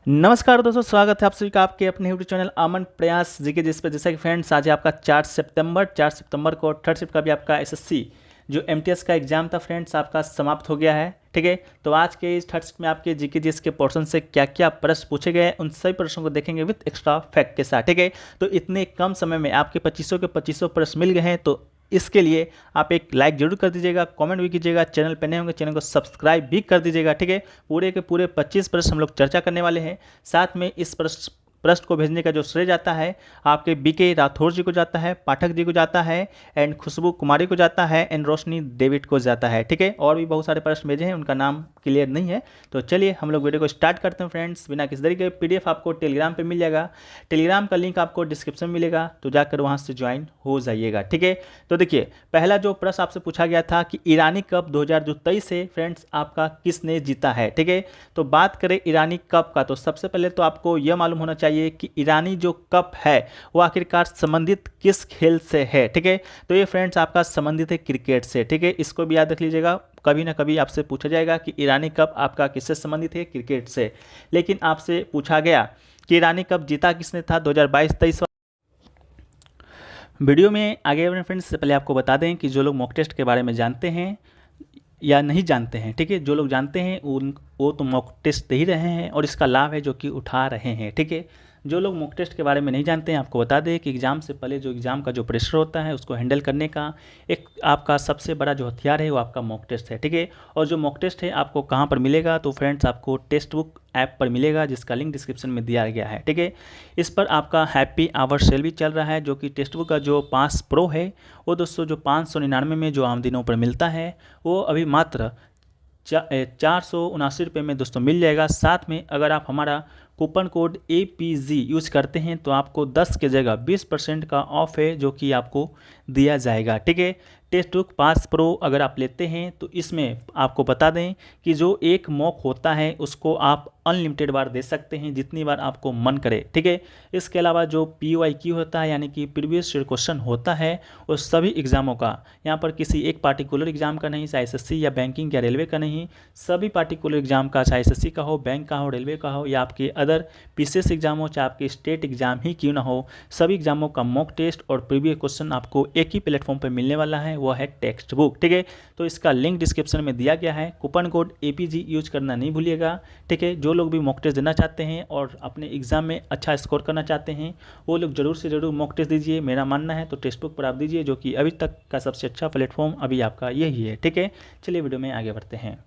नमस्कार दोस्तों, स्वागत है आप सभी का आपके अपने यूट्यूब चैनल अमन प्रयास जी के जिस पर जैसा कि फ्रेंड्स आज है आपका 4 सितंबर को थर्ड शिफ्ट का भी आपका एसएससी जो एमटीएस का एग्जाम था फ्रेंड्स आपका समाप्त हो गया है। ठीक है, तो आज के इस थर्ड शिफ्ट में आपके जीके जीएस के पोर्शन से क्या क्या प्रश्न पूछे गए हैं उन सभी प्रश्नों को देखेंगे विद एक्स्ट्रा फैक्ट के साथ। ठीक है, तो इतने कम समय में आपके 2500 के 2500 प्रश्न मिल गए हैं, तो इसके लिए आप एक लाइक जरूर कर दीजिएगा, कमेंट भी कीजिएगा, चैनल पे नए होंगे चैनल को सब्सक्राइब भी कर दीजिएगा। ठीक है, पूरे के पूरे 25 प्रश्न हम लोग चर्चा करने वाले हैं। साथ में इस प्रश्न को भेजने का जो श्रेय जाता है आपके बीके राठौर जी को जाता है, पाठक जी को जाता है, एंड खुशबू कुमारी को जाता है, एंड रोशनी डेविड को जाता है। ठीक है, और भी बहुत सारे प्रश्न भेजे हैं, उनका नाम क्लियर नहीं है। तो चलिए हम लोग वीडियो को स्टार्ट करते हैं फ्रेंड्स। बिना किसी तरीके पीडीएफ आपको टेलीग्राम पे मिल जाएगा, टेलीग्राम का लिंक आपको डिस्क्रिप्शन में मिलेगा, तो जाकर वहाँ से ज्वाइन हो जाइएगा। ठीक है, तो देखिए पहला जो प्रश्न आपसे पूछा गया था कि ईरानी कप 2023 से फ्रेंड्स आपका किसने जीता है। ठीक है, तो बात करें ईरानी कप का, तो सबसे पहले तो आपको यह मालूम होना चाहिए कि ईरानी जो कप है वो आखिरकार संबंधित किस खेल से है। ठीक है, तो ये फ्रेंड्स आपका संबंधित है क्रिकेट से। ठीक है, इसको भी याद रख लीजिएगा, कभी ना कभी आपसे पूछा जाएगा कि ईरानी कप आपका किससे संबंधित है, क्रिकेट से। लेकिन आपसे पूछा गया कि ईरानी कप जीता किसने था 2022-23। वीडियो में आगे बढ़ने फ्रेंड्स से पहले आपको बता दें कि जो लोग मॉक टेस्ट के बारे में जानते हैं या नहीं जानते हैं, ठीक है, जो लोग जानते हैं वो तो मॉक टेस्ट दे ही रहे हैं और इसका लाभ है जो कि उठा रहे हैं। ठीक है, जो लोग मॉक टेस्ट के बारे में नहीं जानते हैं आपको बता दें कि एग्ज़ाम से पहले जो एग्ज़ाम का जो प्रेशर होता है उसको हैंडल करने का एक आपका सबसे बड़ा जो हथियार है वो आपका मॉक टेस्ट है। ठीक है, और जो मॉक टेस्ट है आपको कहाँ पर मिलेगा, तो फ्रेंड्स आपको टेक्स्ट बुक ऐप पर मिलेगा जिसका लिंक डिस्क्रिप्शन में दिया गया है। ठीक है, इस पर आपका हैप्पी आवर सेल भी चल रहा है, जो कि टेक्स्ट बुक का जो 5 प्रो है वो दोस्तों जो 599 में जो आम दिनों पर मिलता है वो अभी मात्र 479 में दोस्तों मिल जाएगा। साथ में अगर आप हमारा कूपन कोड APG यूज करते हैं तो आपको 10 के जगह 20% का ऑफ है जो कि आपको दिया जाएगा। ठीक है, टेक्स्ट बुक 5 प्रो अगर आप लेते हैं तो इसमें आपको बता दें कि जो एक मॉक होता है उसको आप अनलिमिटेड बार दे सकते हैं, जितनी बार आपको मन करे। ठीक है, इसके अलावा जो PYQ होता है यानी कि प्रीवियस ईयर क्वेश्चन होता है वो सभी एग्जामों का, यहाँ पर किसी एक पार्टिकुलर एग्जाम का नहीं, चाहे SSC या बैंकिंग या रेलवे का नहीं, सभी पार्टिकुलर एग्जाम का, चाहे SSC का हो, बैंक का हो, रेलवे का हो या आपके अदर PCS एग्जाम हो, चाहे आपके स्टेट एग्जाम ही क्यों ना हो, सभी एग्जामों का मॉक टेस्ट और प्रीवियस क्वेश्चन आपको एक ही प्लेटफॉर्म पर मिलने वाला है, वो है टेक्स्ट बुक। ठीक है, तो इसका लिंक डिस्क्रिप्शन में दिया गया है, कूपन कोड APG यूज करना नहीं भूलिएगा। ठीक है, जो लोग भी मॉक टेस्ट देना चाहते हैं और अपने एग्जाम में अच्छा स्कोर करना चाहते हैं वो लोग जरूर से जरूर मॉक टेस्ट दीजिए। मेरा मानना है तो टेक्स्ट बुक पर आप दीजिए, जो कि अभी तक का सबसे अच्छा प्लेटफॉर्म अभी आपका यही है। ठीक है, चलिए वीडियो में आगे बढ़ते हैं।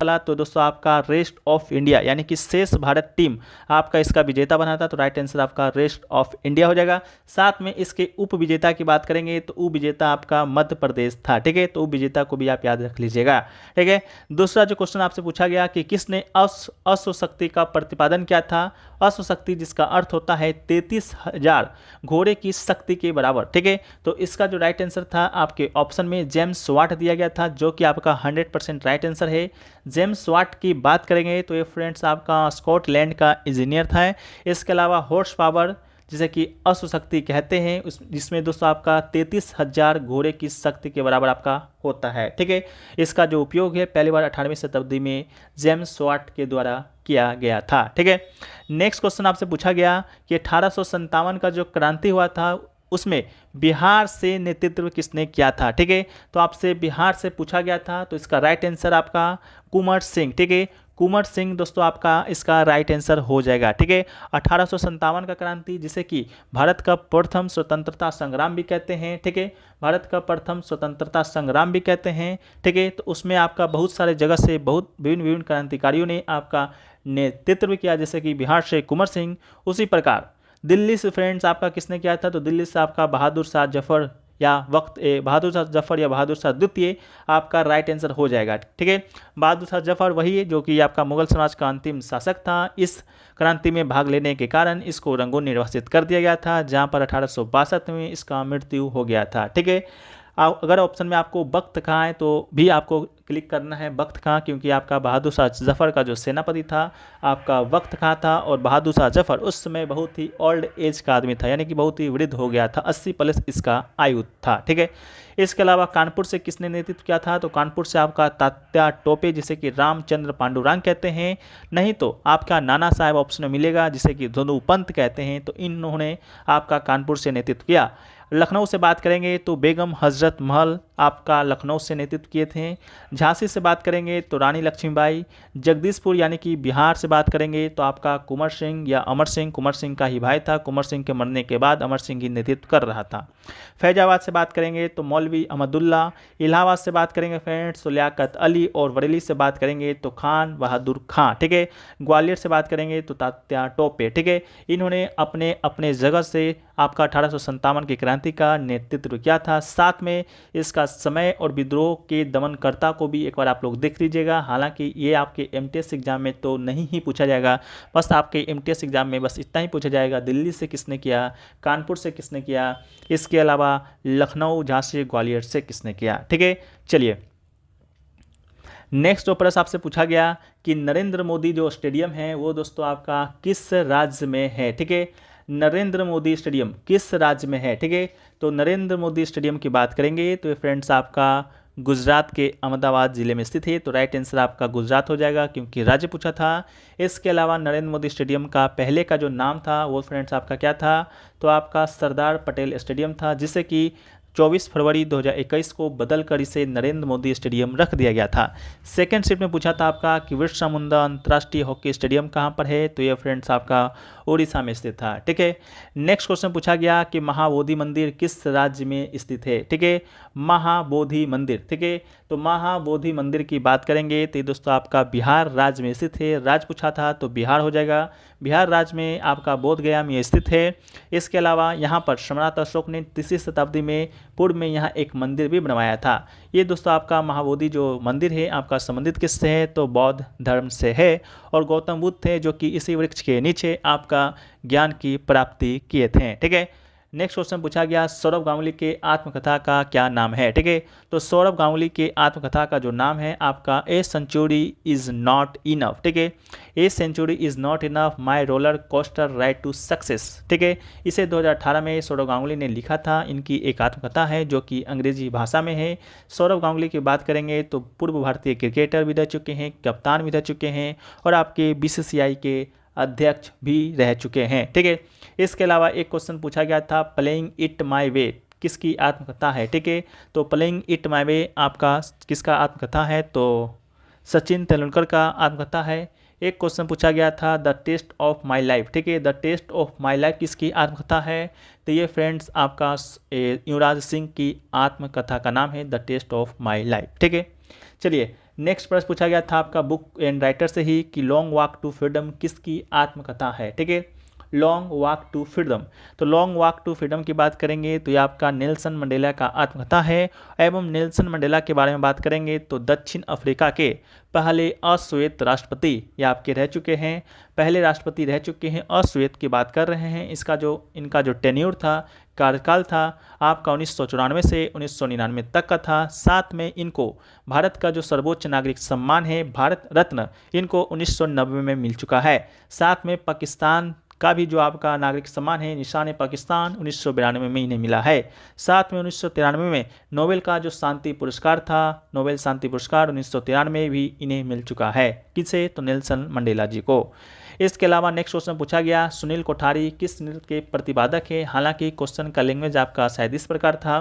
तो दोस्तों आपका रेस्ट ऑफ इंडिया यानी कि शेष भारत टीम आपका इसका विजेता बना था, तो राइट आंसर आपका रेस्ट ऑफ इंडिया हो जाएगा। साथ में इसके उप विजेता की बात करेंगे तो उप विजेता आपका मध्य प्रदेश था। ठीक है, तो उप विजेता को भी आप याद रख लीजिएगा। ठीक है, दूसरा जो क्वेश्चन आपसे पूछा गया कि किसने अश्वशक्ति का प्रतिपादन किया था। अश्वशक्ति जिसका अर्थ होता है 33,000 घोड़े की शक्ति के बराबर। ठीक है, तो इसका जो राइट आंसर था आपके ऑप्शन में जेम्स वाट दिया गया था, जो कि आपका 100% राइट आंसर है। जेम्स वाट की बात करेंगे तो ये फ्रेंड्स आपका स्कॉटलैंड का इंजीनियर था। इसके अलावा हॉर्स पावर जिसे कि अश्वशक्ति कहते हैं जिसमें दोस्तों आपका 33,000 घोड़े की शक्ति के बराबर आपका होता है। ठीक है, इसका जो उपयोग है पहली बार 18वीं शताब्दी में जेम्स वाट के द्वारा किया गया था। ठीक है, नेक्स्ट क्वेश्चन आपसे पूछा गया कि 1857 का जो क्रांति हुआ था उसमें बिहार से नेतृत्व किसने किया था। ठीक है, तो आपसे बिहार से पूछा गया था, तो इसका राइट आंसर आपका कुंवर सिंह। ठीक है, कुंवर सिंह दोस्तों आपका इसका राइट आंसर हो जाएगा। ठीक है, 1857 का क्रांति जिसे कि भारत का प्रथम स्वतंत्रता संग्राम भी कहते हैं। ठीक है, भारत का प्रथम स्वतंत्रता संग्राम भी कहते हैं। ठीक है, तो उसमें आपका बहुत सारे जगह से बहुत विभिन्न क्रांतिकारियों ने आपका नेतृत्व किया, जैसे कि बिहार से कुंवर सिंह। उसी प्रकार दिल्ली से फ्रेंड्स आपका किसने किया था, तो दिल्ली से आपका बहादुर शाह जफर या बहादुर शाह जफर या बहादुर शाह द्वितीय आपका राइट आंसर हो जाएगा। ठीक है, बहादुर शाह जफर वही है जो कि आपका मुगल समाज का अंतिम शासक था। इस क्रांति में भाग लेने के कारण इसको रंगून निर्वासित कर दिया गया था, जहां पर 1862 में इसका मृत्यु हो गया था। ठीक है, अगर ऑप्शन में आपको बख्त खां है तो भी आपको क्लिक करना है बख्त खां, क्योंकि आपका बहादुर शाह जफ़र का जो सेनापति था आपका बख्त खां था, और बहादुर शाह जफ़र उस समय बहुत ही ओल्ड एज का आदमी था, यानी कि बहुत ही वृद्ध हो गया था, 80 प्लस इसका आयु था। ठीक है, इसके अलावा कानपुर से किसने नेतृत्व किया था, तो कानपुर से आपका तात्या टोपे, जिसे कि रामचंद्र पांडुरंग कहते हैं, नहीं तो आपका नाना साहब ऑप्शन में मिलेगा, जिसे कि धनु पंत कहते हैं। तो इन्होंने आपका कानपुर से नेतृत्व किया। लखनऊ से बात करेंगे तो बेगम हजरत महल आपका लखनऊ से नेतृत्व किए थे। झांसी से बात करेंगे तो रानी लक्ष्मीबाई। जगदीशपुर यानी कि बिहार से बात करेंगे तो आपका कुंवर सिंह या अमर सिंह, कुंवर सिंह का ही भाई था, कुंवर सिंह के मरने के बाद अमर सिंह ही नेतृत्व कर रहा था। फैजाबाद से बात करेंगे तो मौलवी अहमदुल्ला। इलाहाबाद से बात करेंगे फ्रेंड्स तो लियाकत अली, और बरेली से बात करेंगे तो खान बहादुर खां। ठीक है, ग्वालियर से बात करेंगे तो तात्या टोपे। ठीक है, इन्होंने अपने अपने जगह से आपका 1857 की क्रांति का नेतृत्व किया था। साथ में इसका समय और विद्रोह के दमनकर्ता को भी एक बार आप लोग देख लीजिएगा। हालांकि ये आपके एमटीएस एग्जाम में तो नहीं ही पूछा जाएगा, बस आपके एमटीएस एग्जाम में बस इतना ही पूछा जाएगा, दिल्ली से किसने किया, कानपुर से किसने किया, इसके अलावा लखनऊ, झांसी, ग्वालियर से किसने किया। ठीक है, चलिए नेक्स्ट जो प्रश्न आपसे पूछा गया कि नरेंद्र मोदी जो स्टेडियम है वो दोस्तों आपका किस राज्य में है। ठीक है, नरेंद्र मोदी स्टेडियम किस राज्य में है। ठीक है, तो नरेंद्र मोदी स्टेडियम की बात करेंगे तो ये फ्रेंड्स आपका गुजरात के अहमदाबाद जिले में स्थित है। तो राइट आंसर आपका गुजरात हो जाएगा, क्योंकि राज्य पूछा था। इसके अलावा नरेंद्र मोदी स्टेडियम का पहले का जो नाम था वो फ्रेंड्स आपका क्या था, तो आपका सरदार पटेल स्टेडियम था, जिसे कि 24 फरवरी 2021 को बदलकर इसे नरेंद्र मोदी स्टेडियम रख दिया गया था। सेकंड शिफ्ट में पूछा था आपका कि बिरसा मुंडा अंतर्राष्ट्रीय हॉकी स्टेडियम कहाँ पर है, तो ये फ्रेंड्स आपका उड़ीसा में स्थित था। ठीक है, नेक्स्ट क्वेश्चन पूछा गया कि महाबोधि मंदिर किस राज्य में स्थित है। ठीक है, महाबोधि मंदिर। ठीक है, तो महाबोधि मंदिर की बात करेंगे तो दोस्तों आपका बिहार राज्य में स्थित है। राज्य पूछा था तो बिहार हो जाएगा, बिहार राज्य में आपका बोधगया में स्थित है। इसके अलावा यहाँ पर सम्राट अशोक ने 3री शताब्दी में पूर्व में यहाँ एक मंदिर भी बनवाया था। ये दोस्तों आपका महाबोधि जो मंदिर है आपका संबंधित किससे है, तो बौद्ध धर्म से है, और गौतम बुद्ध थे जो कि इसी वृक्ष के नीचे आपका ज्ञान की प्राप्ति किए थे। ठीक है, नेक्स्ट क्वेश्चन पूछा गया सौरभ गांगुली के आत्मकथा का क्या नाम है। ठीक है, तो सौरभ गांगुली के आत्मकथा का जो नाम है आपका a century is not enough. ठीक है, a century is not enough my roller coaster ride to success. ठीक है, इसे 2018 में सौरभ गांगुली ने लिखा था। इनकी एक आत्मकथा है जो कि अंग्रेजी भाषा में है। सौरभ गांगुली की बात करेंगे तो पूर्व भारतीय क्रिकेटर भी रह चुके हैं, कप्तान भी रह चुके हैं, और आपके बीसीसीआई के अध्यक्ष भी रह चुके हैं। ठीक है, इसके अलावा एक क्वेश्चन पूछा गया था प्लेइंग इट माई वे किसकी आत्मकथा है। ठीक है, तो प्लेइंग इट माई वे आपका किसका आत्मकथा है, तो सचिन तेंदुलकर का आत्मकथा है। एक क्वेश्चन पूछा गया था the test of my life. ठीक है, the test of my life किसकी आत्मकथा है, तो ये फ्रेंड्स आपका युवराज सिंह की आत्मकथा का नाम है the test of my life. ठीक है, चलिए नेक्स्ट प्रश्न पूछा गया था आपका बुक एंड राइटर से ही कि लॉन्ग वॉक टू फ्रीडम किसकी आत्मकथा है। ठीक है, लॉन्ग वॉक टू फ्रीडम, तो लॉन्ग वॉक टू फ्रीडम की बात करेंगे तो ये आपका नेल्सन मंडेला का आत्मकथा है। एवं नेल्सन मंडेला के बारे में बात करेंगे तो दक्षिण अफ्रीका के पहले अश्वेत राष्ट्रपति ये आपके रह चुके हैं, पहले राष्ट्रपति रह चुके हैं, अश्वेत की बात कर रहे हैं। इनका जो टेन्योर था, कार्यकाल था आपका 1994 से 1999 तक का था। साथ में इनको भारत का जो सर्वोच्च नागरिक सम्मान है भारत रत्न इनको 1990 में मिल चुका है। साथ में पाकिस्तान का भी जो आपका नागरिक सम्मान है निशान पाकिस्तान 1992 में इन्हें मिला है। साथ में 1993 में नोबेल का जो शांति पुरस्कार था, नोबेल शांति पुरस्कार 1993 में भी इन्हें मिल चुका है। किसे, तो नेल्सन मंडेला जी को। इसके अलावा नेक्स्ट क्वेश्चन पूछा गया सुनील कोठारी किस नृत्य के प्रतिपादक है। हालांकि क्वेश्चन का लैंग्वेज आपका शायद इस प्रकार था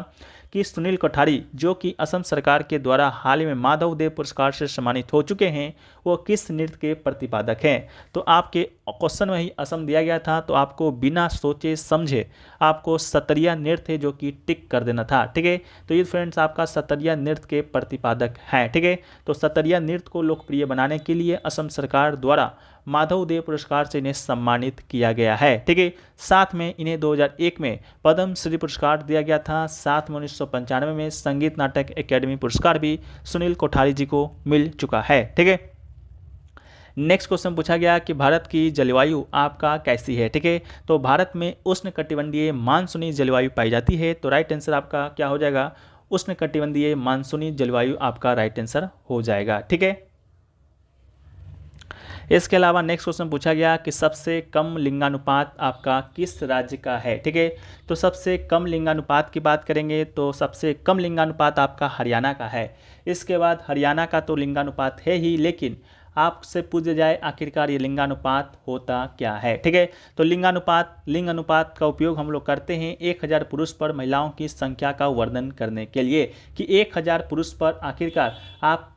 कि सुनील कोठारी जो कि असम सरकार के द्वारा हाल ही में माधव देव पुरस्कार से सम्मानित हो चुके हैं वो किस नृत्य के प्रतिपादक हैं। तो आपके क्वेश्चन में ही असम दिया गया था, तो आपको बिना सोचे समझे आपको सतरिया नृत्य जो कि टिक कर देना था। ठीक है, तो ये फ्रेंड्स आपका सतरिया नृत्य के प्रतिपादक हैं। ठीक है, तो सतरिया नृत्य को लोकप्रिय बनाने के लिए असम सरकार द्वारा माधव देव पुरस्कार से इन्हें सम्मानित किया गया है। ठीक है, साथ में इन्हें 2001 में पद्म श्री पुरस्कार दिया गया था। साथ में 1995 में संगीत नाटक एकेडमी पुरस्कार भी सुनील कोठारी जी को मिल चुका है। ठीक है, नेक्स्ट क्वेश्चन पूछा गया कि भारत की जलवायु आपका कैसी है। ठीक है, तो भारत में उष्णकटिबंधीय मानसूनी जलवायु पाई जाती है। तो राइट आंसर आपका क्या हो जाएगा, उष्णकटिबंधीय मानसूनी जलवायु आपका राइट आंसर हो जाएगा। ठीक है, इसके अलावा नेक्स्ट क्वेश्चन पूछा गया कि सबसे कम लिंगानुपात आपका किस राज्य का है। ठीक है, तो सबसे कम लिंगानुपात की बात करेंगे तो सबसे कम लिंगानुपात आपका हरियाणा का है। इसके बाद हरियाणा का तो लिंगानुपात है ही, लेकिन आपसे पूछा जाए आखिरकार ये लिंगानुपात होता क्या है। ठीक है, तो लिंग अनुपात का उपयोग हम लोग करते हैं 1000 पुरुष पर महिलाओं की संख्या का वर्णन करने के लिए, कि 1000 पुरुष पर आखिरकार आप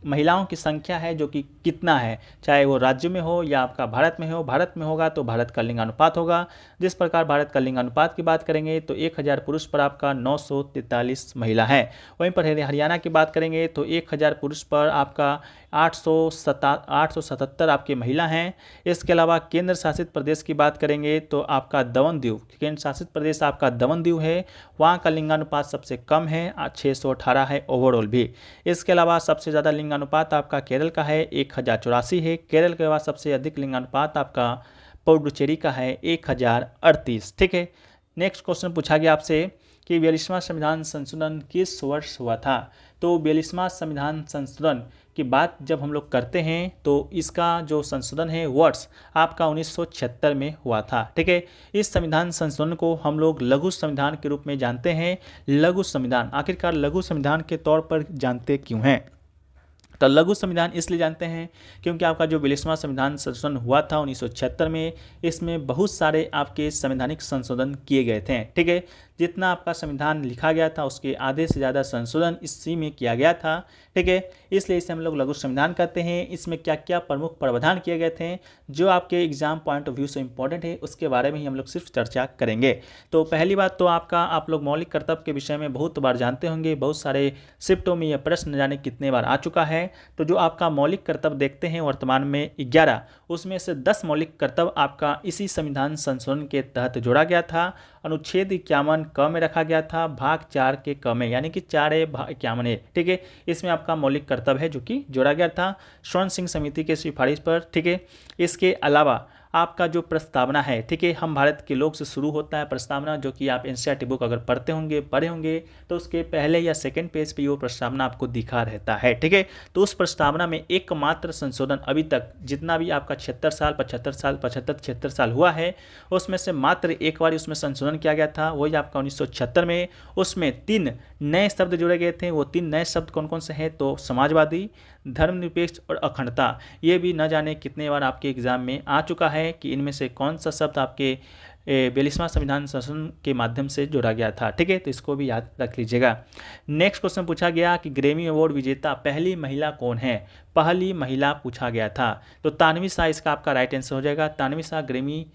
महिलाओं की संख्या है जो कि कितना है, चाहे वो राज्य में हो या आपका भारत में हो। भारत में होगा तो भारत का लिंगानुपात होगा। जिस प्रकार भारत का लिंगानुपात की बात करेंगे तो 1000 पुरुष पर आपका 943 महिला है। वहीं पर हरियाणा की बात करेंगे तो 1000 पुरुष पर आपका 877 आपकी महिला हैं। इसके अलावा केंद्र शासित प्रदेश की बात करेंगे तो आपका दमन दीव, केंद्र शासित प्रदेश आपका दमन दीव है, वहाँ का लिंगानुपात सबसे कम है, 618 है ओवरऑल भी। इसके अलावा सबसे ज़्यादा लिंगानुपात आपका केरल का है, 1084 है। केरल के बाद सबसे अधिक लिंगानुपात आपका पुडुचेरी का है, 1038। ठीक है, नेक्स्ट क्वेश्चन पूछा गया आपसे कि 42वां संविधान संशोधन किस वर्ष हुआ था। तो 42वां संविधान संशोधन की बात जब हम लोग करते हैं तो इसका जो संशोधन है वर्ष आपका 1976 में हुआ था। ठीक है, इस संविधान संशोधन को हम लोग लघु संविधान के रूप में जानते हैं। लघु संविधान आखिरकार लघु संविधान के तौर पर जानते क्यों हैं, तो लघु संविधान इसलिए जानते हैं क्योंकि आपका जो 42वां संविधान संशोधन हुआ था 1976 में, इसमें बहुत सारे आपके संवैधानिक संशोधन किए गए थे। ठीक है, जितना आपका संविधान लिखा गया था उसके आधे से ज़्यादा संशोधन इसी में किया गया था। ठीक है, इसलिए इसे हम लोग लघु संविधान कहते हैं। इसमें क्या क्या प्रमुख प्रावधान किए गए थे जो आपके एग्जाम पॉइंट ऑफ व्यू से इंपॉर्टेंट है, उसके बारे में ही हम लोग सिर्फ चर्चा करेंगे। तो पहली बात तो आपका आप लोग मौलिक कर्तव्य के विषय में बहुत बार जानते होंगे, बहुत सारे शिफ्टों में यह प्रश्न न जाने कितने बार आ चुका है। तो जो आपका मौलिक कर्तव्य देखते हैं वर्तमान में 11, उसमें से 10 मौलिक कर्तव्य आपका इसी संविधान संशोधन के तहत जोड़ा गया था। अनुच्छेद 51 क में रखा गया था, भाग 4 के क में, यानी कि 4A भाग 51 है। ठीक है, इसमें आपका मौलिक कर्तव्य है जो कि जोड़ा गया था स्वर्ण सिंह समिति के सिफारिश पर। ठीक है, इसके अलावा आपका जो प्रस्तावना है, ठीक है, हम भारत के लोग से शुरू होता है प्रस्तावना, जो कि आप एनसीईआरटी बुक अगर पढ़ते होंगे तो उसके पहले या सेकंड पेज पे वो प्रस्तावना आपको दिखा रहता है। ठीक है, तो उस प्रस्तावना में एकमात्र संशोधन अभी तक जितना भी आपका 76 साल हुआ है उसमें से मात्र एक बार उसमें संशोधन किया गया था, वही आपका 1976 में। उसमें 3 नए शब्द जोड़े गए थे। वो 3 नए शब्द कौन कौन से हैं, तो समाजवादी, धर्मनिरपेक्ष और अखंडता। ये भी न जाने कितने बार आपके एग्जाम में आ चुका है कि इनमें से कौन सा शब्द आपके 42वां संविधान संशोधन के माध्यम से जोड़ा गया था। ठीक है, तो इसको भी याद रख लीजिएगा। नेक्स्ट क्वेश्चन पूछा गया कि ग्रैमी अवार्ड विजेता पहली महिला कौन है। पहली महिला पूछा गया था, तो तानवी शाह इसका आपका राइट आंसर हो जाएगा। तानवी शाह ग्रैमी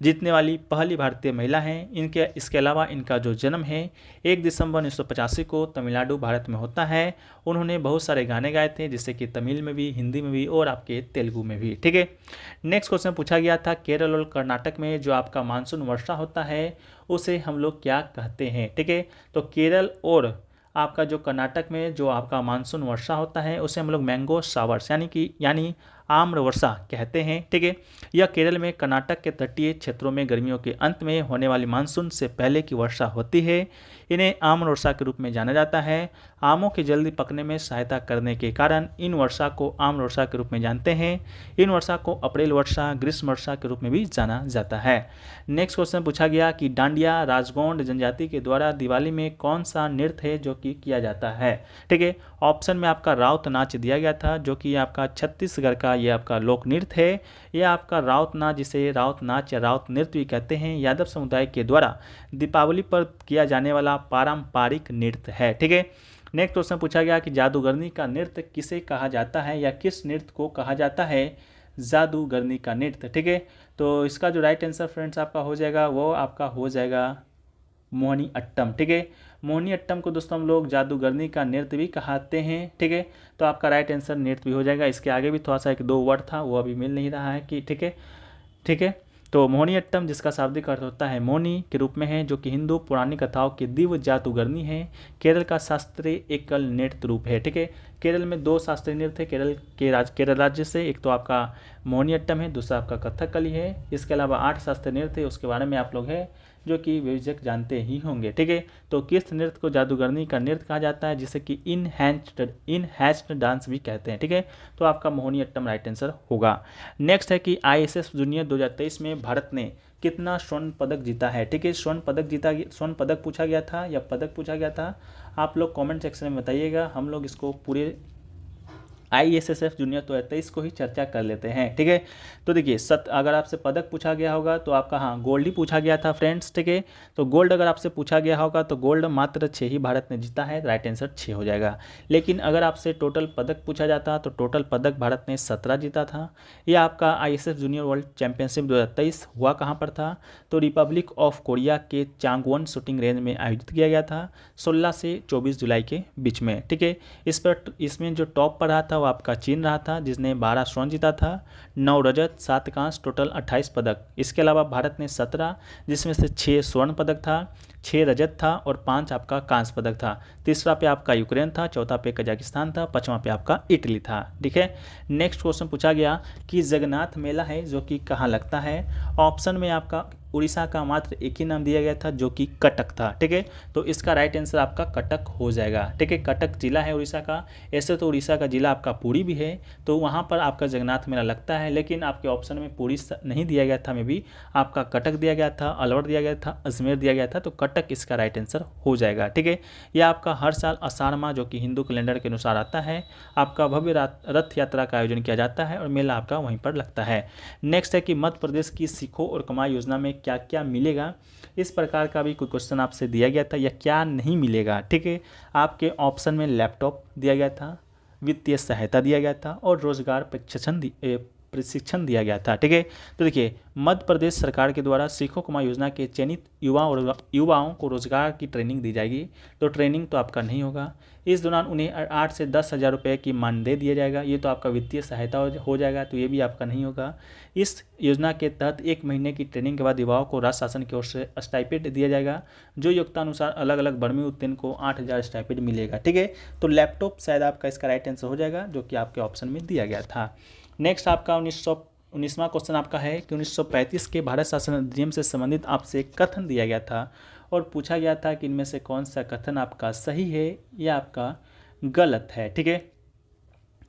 जीतने वाली पहली भारतीय महिला हैं। इसके अलावा इनका जो जन्म है 1 दिसंबर 1985 को तमिलनाडु भारत में होता है। उन्होंने बहुत सारे गाने गाए थे, जैसे कि तमिल में भी, हिंदी में भी और आपके तेलुगु में भी। ठीक है, नेक्स्ट क्वेश्चन पूछा गया था केरल और कर्नाटक में जो आपका मानसून वर्षा होता है उसे हम लोग क्या कहते हैं। ठीक है, तो केरल और आपका जो कर्नाटक में जो आपका मानसून वर्षा होता है उसे हम लोग मैंगो शावर्स यानी आम्र वर्षा कहते हैं। ठीक है, यह केरल में कर्नाटक के तटीय क्षेत्रों में गर्मियों के अंत में होने वाली मानसून से पहले की वर्षा होती है। इन्हें आम्र वर्षा के रूप में जाना जाता है। आमों के जल्दी पकने में सहायता करने के कारण इन वर्षा को आम्र वर्षा के रूप में जानते हैं। इन वर्षा को अप्रैल वर्षा, ग्रीष्म वर्षा के रूप में भी जाना जाता है। नेक्स्ट क्वेश्चन पूछा गया कि डांडिया राजगोंड जनजाति के द्वारा दिवाली में कौन सा नृत्य है जो कि किया जाता है। ठीक है, ऑप्शन में आपका राउत नाच दिया गया था, जो कि आपका छत्तीसगढ़ का ये आपका लोक नृत्य है। यह आपका राउत नाच, जिसे राउत नाच या राउत नृत्य भी कहते हैं, यादव समुदाय के द्वारा दीपावली पर किया जाने वाला पारंपरिक नृत्य है। ठीक है, नेक्स्ट क्वेश्चन पूछा गया कि जादूगरनी का नृत्य किसे कहा जाता है या किस नृत्य को कहा जाता है जादूगरनी का नृत्य। ठीक है, तो इसका जो राइट आंसर फ्रेंड्स आपका हो जाएगा वो आपका हो जाएगा मोहिनी अट्टम। ठीक है, मोहिनी अट्टम को दोस्तों हम लोग जादूगरनी का नृत्य भी कहते हैं। ठीक है, तो आपका राइट आंसर नृत्य भी हो जाएगा। इसके आगे भी थोड़ा सा 1-2 वर्ड था वो अभी मिल नहीं रहा है कि ठीक है, तो मोहिनी अट्टम जिसका शाब्दिक अर्थ होता है मोनी के रूप में है, जो कि हिंदू पौराणिक कथाओं की दिव्य जादूगरनी है। केरल का शास्त्रीय एकल नृत्य रूप है। ठीक है, केरल में 2 शास्त्रीय नृत्य है केरल राज्य से, एक तो आपका मोहिनी अट्टम है, दूसरा आपका कथकली है। इसके अलावा 8 शास्त्रीय नृत्य है, उसके बारे में आप लोग है जो कि बेझिझक जानते ही होंगे। ठीक है, तो किस नृत्य को जादूगरनी का नृत्य कहा जाता है, जिसे कि इनहैच्ड डांस भी कहते हैं। ठीक है, तो आपका मोहिनीअट्टम राइट आंसर होगा। नेक्स्ट है कि ISS जूनियर 2023 में भारत ने कितना स्वर्ण पदक जीता है। ठीक है, स्वर्ण पदक पूछा गया था या पदक पूछा गया था, आप लोग कमेंट सेक्शन में बताइएगा। हम लोग इसको पूरे ISSF जूनियर 2023 को ही चर्चा कर लेते हैं। ठीक है, तो देखिए अगर आपसे पदक पूछा गया होगा तो आपका हाँ गोल्ड ही पूछा गया था फ्रेंड्स। ठीक है, तो गोल्ड अगर आपसे पूछा गया होगा तो गोल्ड मात्र 6 ही भारत ने जीता है, राइट आंसर 6 हो जाएगा। लेकिन अगर आपसे टोटल पदक पूछा जाता तो टोटल पदक भारत ने 17 जीता था। यह आपका ISS जूनियर वर्ल्ड चैंपियनशिप 2023 हुआ कहाँ पर था, तो रिपब्लिक ऑफ कोरिया के चांगवोन शूटिंग रेंज में आयोजित किया गया था 16 से 24 जुलाई के बीच में। ठीक है, इसमें जो टॉप पर रहा था वो आपका चीन रहा था, जिसने 12 स्वर्ण जीता था, 9 रजत, 7 कांस्य, टोटल 28 पदक। इसके अलावा भारत ने 17, जिसमें से 6 स्वर्ण पदक था, 6 रजत था और 5 आपका कांस्य पदक था। तीसरा पे आपका यूक्रेन था, चौथा पे कजाकिस्तान था, पांचवा पे आपका इटली था। ठीक है, नेक्स्ट क्वेश्चन पूछा गया कि जगन्नाथ मेला है जो कि कहाँ लगता है। ऑप्शन में आपका उड़ीसा का मात्र एक ही नाम दिया गया था जो कि कटक था। ठीक है, तो इसका राइट आंसर आपका कटक हो जाएगा। ठीक है, कटक जिला है उड़ीसा का। ऐसे तो उड़ीसा का जिला आपका पुरी भी है, तो वहाँ पर आपका जगन्नाथ मेला लगता है, लेकिन आपके ऑप्शन में पुरी नहीं दिया गया था, में भी आपका कटक दिया गया था, अलवर दिया गया था, अजमेर दिया गया था, तो कटक इसका राइट आंसर हो जाएगा। ठीक है, यह आपका हर साल आषाढ़ माह जो कि हिंदू कैलेंडर के अनुसार आता है, आपका भव्य रथ यात्रा का आयोजन किया जाता है और मेला आपका वहीं पर लगता है। नेक्स्ट है कि मध्य प्रदेश की सीखो और कमाई योजना में क्या क्या मिलेगा, इस प्रकार का भी कोई क्वेश्चन आपसे दिया गया था, या क्या नहीं मिलेगा। ठीक है, आपके ऑप्शन में लैपटॉप दिया गया था, वित्तीय सहायता दिया गया था और रोजगार प्रशिक्षण दिया गया था। ठीक है, तो देखिए मध्य प्रदेश सरकार के द्वारा सीखो कमाई योजना के चयनित युवाओं को रोजगार की ट्रेनिंग दी जाएगी, तो ट्रेनिंग तो आपका नहीं होगा। इस दौरान उन्हें 8 से 10 हज़ार रुपये की मानदेय दिया जाएगा, ये तो आपका वित्तीय सहायता हो जाएगा, तो ये भी आपका नहीं होगा। इस योजना के तहत 1 महीने की ट्रेनिंग के बाद युवाओं को राज्य शासन की ओर से स्टाइपेंड दिया जाएगा, जो योग्यता अनुसार अलग अलग बर्मी उत्तीर्ण को 8,000 स्टाइपेंड मिलेगा। ठीक है, तो लैपटॉप शायद आपका इसका राइट आंसर हो जाएगा, जो कि आपके ऑप्शन में दिया गया था। नेक्स्ट आपका 19वां क्वेश्चन आपका है कि 1935 के भारत शासन अधिनियम से संबंधित आपसे एक कथन दिया गया था और पूछा गया था कि इनमें से कौन सा कथन आपका सही है या आपका गलत है। ठीक है,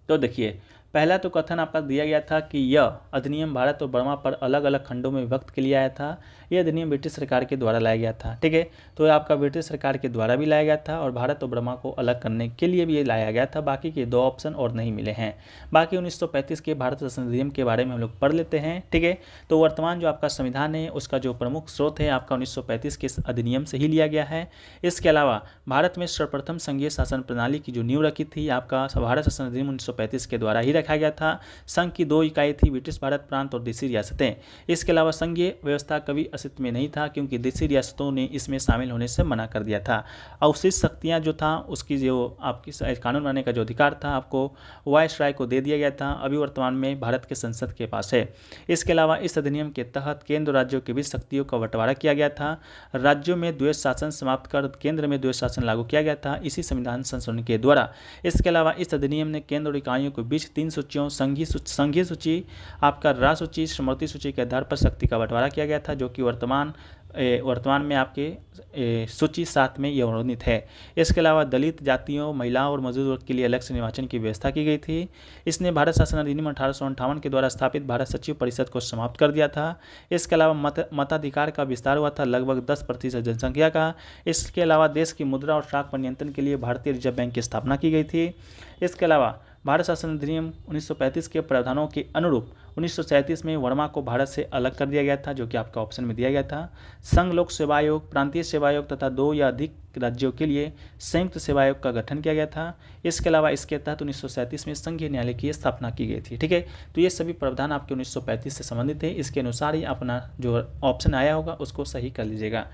तो देखिए पहला तो कथन आपका दिया गया था कि यह अधिनियम भारत और बर्मा पर अलग अलग खंडों में विभक्त के लिए आया था। यह अधिनियम ब्रिटिश सरकार के द्वारा लाया गया था। ठीक है, तो यह आपका ब्रिटिश सरकार के द्वारा भी लाया गया था और भारत और बर्मा को अलग करने के लिए भी ये लाया गया था। बाकी के 2 ऑप्शन और नहीं मिले हैं। बाकी 1935 के भारत शासन अधिनियम के बारे में हम लोग पढ़ लेते हैं। ठीक है, तो वर्तमान जो आपका संविधान है उसका जो प्रमुख स्रोत है आपका 1935 के अधिनियम से ही लिया गया है। इसके अलावा भारत में सर्वप्रथम संघीय शासन प्रणाली की जो नींव रखी थी आपका भारत शासन अधिनियम 1935 के द्वारा ही रखा गया था। संघ की 2 इकाई थी, ब्रिटिश भारत प्रांत और देशी रियासतें। इसके अलावा संघीय व्यवस्था कभी अस्तित्व में नहीं था, क्योंकि देशी रियासतों ने इसमें शामिल होने से मना कर दिया था। अवशिष्ट शक्तियां जो था उसकी जो आपकी कानून बनाने का जो अधिकार था आपको वायसराय को दे दिया गया था, अभी वर्तमान में भारत के संसद के पास है। इसके अलावा इस अधिनियम के तहत केंद्र राज्यों के बीच शक्तियों का बंटवारा किया गया था। राज्यों में द्वैध शासन समाप्त कर केंद्र में द्वैध शासन लागू किया गया था इसी संविधान संशोधन के द्वारा। इसके अलावा इस अधिनियम ने केंद्र और इकाइयों के बीच 3 सूचियों संघीय सूची, आपका राज्य सूची, स्मृति सूची के आधार पर शक्ति का बंटवारा किया गया था, जो कि वर्तमान में आपके सूची 7 में यह वर्णित है। इसके अलावा दलित जातियों, महिलाओं और मजदूर वर्ग के लिए अलग से निर्वाचन की व्यवस्था की गई थी। इसने भारत शासन अधिनियम 1858 के द्वारा स्थापित भारत सचिव परिषद को समाप्त कर दिया था। इसके अलावा मताधिकार का विस्तार हुआ था लगभग 10% जनसंख्या का। इसके अलावा देश की मुद्रा और शाख पर नियंत्रण के लिए भारतीय रिजर्व बैंक की स्थापना की गई थी। इसके अलावा भारत शासन अधिनियम 1935 के प्रावधानों के अनुरूप 1937 में वर्मा को भारत से अलग कर दिया गया था, जो कि आपका ऑप्शन में दिया गया था। संघ लोक सेवा आयोग, प्रांतीय सेवा आयोग तथा 2 या अधिक राज्यों के लिए संयुक्त सेवा आयोग का गठन किया गया था। इसके अलावा इसके तहत 1937 में संघीय न्यायालय की स्थापना की गई थी। ठीक है, तो ये सभी प्रावधान आपके 1935 से संबंधित है। इसके अनुसार ही अपना जो ऑप्शन आया होगा उसको सही कर लीजिएगा।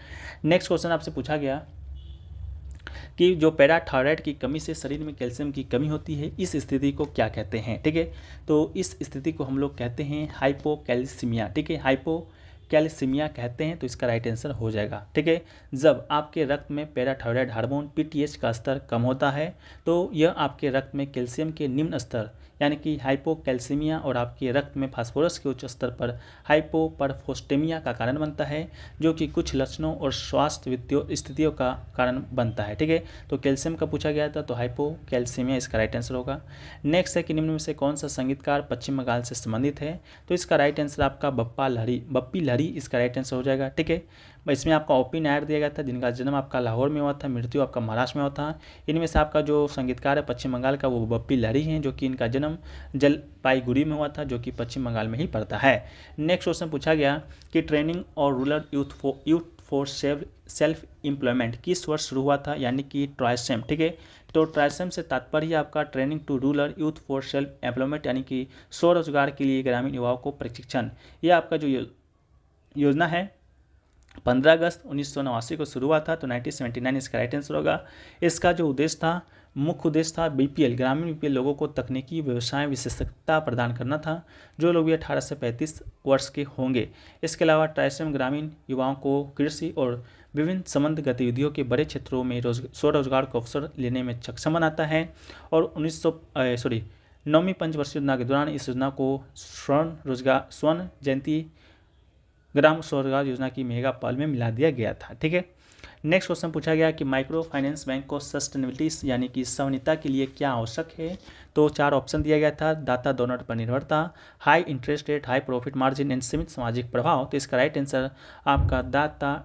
नेक्स्ट क्वेश्चन आपसे पूछा गया कि जो पैराथायराइड की कमी से शरीर में कैल्शियम की कमी होती है, इस स्थिति को क्या कहते हैं। ठीक है, तो इस स्थिति को हम लोग कहते हैं हाइपोकैल्सीमिया। ठीक है, हाइपोकैल्सीमिया कहते हैं, तो इसका राइट आंसर हो जाएगा। ठीक है, जब आपके रक्त में पैराथायराइड हार्मोन PTH का स्तर कम होता है तो यह आपके रक्त में कैल्शियम के निम्न स्तर यानी कि हाइपोकैल्सीमिया और आपके रक्त में फास्फोरस के उच्च स्तर पर हाइपोपरफोस्टेमिया का कारण बनता है, जो कि कुछ लक्षणों और स्वास्थ्य स्थितियों का कारण बनता है। ठीक है, तो कैल्शियम का पूछा गया था, तो हाइपोकैल्सीमिया इसका राइट आंसर होगा। नेक्स्ट है कि निम्न में से कौन सा संगीतकार पश्चिम बंगाल से संबंधित है, तो इसका राइट आंसर आपका बप्पी लहरी इसका राइट आंसर हो जाएगा। ठीक है, इसमें आपका ओपी नायर दिया गया था, जिनका जन्म आपका लाहौर में हुआ था, मृत्यु आपका महाराष्ट्र में हुआ था। इनमें से आपका जो संगीतकार है पश्चिम बंगाल का वो बप्पी लहरी हैं, जो कि इनका जन्म जलपाईगुड़ी में हुआ था, जो कि पश्चिम बंगाल में ही पड़ता है। नेक्स्ट क्वेश्चन पूछा गया कि ट्रेनिंग और rural youth for self employment किस वर्ष शुरू हुआ था, यानी कि ट्राइसेम। ठीक है, तो ट्राइसेम से तात्पर्य आपका training to rural youth for self employment, यानी कि स्वरोजगार के लिए ग्रामीण युवाओं को प्रशिक्षण। ये आपका जो योजना है 15 अगस्त 1989 को शुरू हुआ था, तो 1979 इसका राइट आंसर होगा। इसका जो उद्देश्य था, मुख्य उद्देश्य था बीपीएल ग्रामीण बीपीएल लोगों को तकनीकी व्यवसाय विशेषज्ञता प्रदान करना था, जो लोग भी 18 से 35 वर्ष के होंगे। इसके अलावा ट्राइसेम ग्रामीण युवाओं को कृषि और विभिन्न संबंध गतिविधियों के बड़े क्षेत्रों में स्वरोजगार को अवसर लेने में सक्षम बनाता है। और 9वीं पंचवर्षीय योजना के दौरान इस योजना को स्वर्ण जयंती ग्राम स्वरोजगार योजना की मेगा पहल में मिला दिया गया था। ठीक है, नेक्स्ट क्वेश्चन पूछा गया कि माइक्रो फाइनेंस बैंक को सस्टेनेबिलिटी यानी कि संवनिता के लिए क्या आवश्यक है, तो 4 ऑप्शन दिया गया था। दाता डोनर पर निर्भरता, high interest rate, high profit margin and सीमित सामाजिक प्रभाव। तो इसका राइट आंसर आपका दाता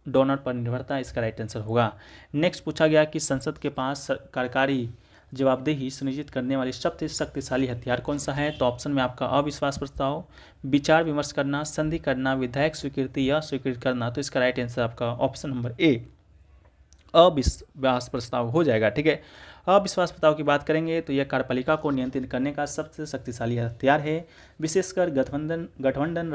डोनर पर निर्भरता इसका राइट आंसर होगा। नेक्स्ट पूछा गया कि संसद के पास सरकारी जवाबदेही सुनिश्चित करने वाली सबसे शक्तिशाली हथियार कौन सा है, तो ऑप्शन में आपका अविश्वास प्रस्ताव, विचार विमर्श करना, संधि करना, विधायक स्वीकृति या स्वीकृत करना। तो इसका राइट आंसर आपका ऑप्शन नंबर ए अविश्वास प्रस्ताव हो जाएगा। ठीक है, अविश्वास प्रस्ताव की बात करेंगे तो यह कार्यपालिका को नियंत्रित करने का सबसे शक्तिशाली हथियार है। विशेषकर गठबंधन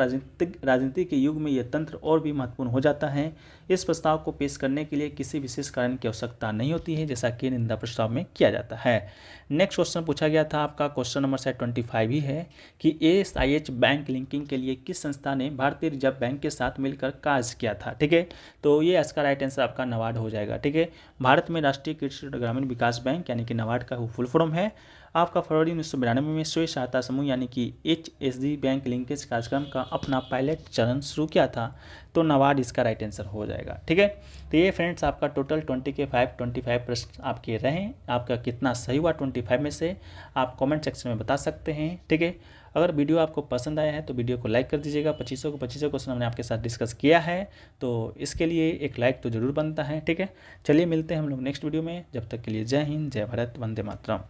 राजनीति के युग में यह तंत्र और भी महत्वपूर्ण हो जाता है। इस प्रस्ताव को पेश करने के लिए किसी विशेष कारण की आवश्यकता नहीं होती है, जैसा कि निंदा प्रस्ताव में किया जाता है। नेक्स्ट क्वेश्चन पूछा गया था, आपका क्वेश्चन नंबर शायद 25 ही है कि ASIH बैंक लिंकिंग के लिए किस संस्था ने भारतीय रिजर्व बैंक के साथ मिलकर कार्य किया था। ठीक है, तो ये इसका राइट आंसर आपका नाबार्ड हो जाएगा। ठीक है, भारत में राष्ट्रीय कृषि और ग्रामीण विकास बैंक यानी कि नाबार्ड का फुल फॉर्म है। आपका फरवरी 1992 में स्वयं सहायता समूह यानी कि HSG बैंक लिंकेज कार्यक्रम का अपना पायलट चरण शुरू किया था, तो नाबार्ड इसका राइट आंसर हो जाएगा। ठीक है, तो ये फ्रेंड्स आपका टोटल 25 प्रश्न आपके रहे। आपका कितना सही हुआ 25 में से आप कमेंट सेक्शन में बता सकते हैं। ठीक है, अगर वीडियो आपको पसंद आया है तो वीडियो को लाइक कर दीजिएगा। 25 क्वेश्चन हमने आपके साथ डिस्कस किया है, तो इसके लिए एक लाइक तो ज़रूर बनता है। ठीक है, चलिए मिलते हैं हम लोग नेक्स्ट वीडियो में। जब तक के लिए जय हिंद, जय भारत, वंदे मातरम।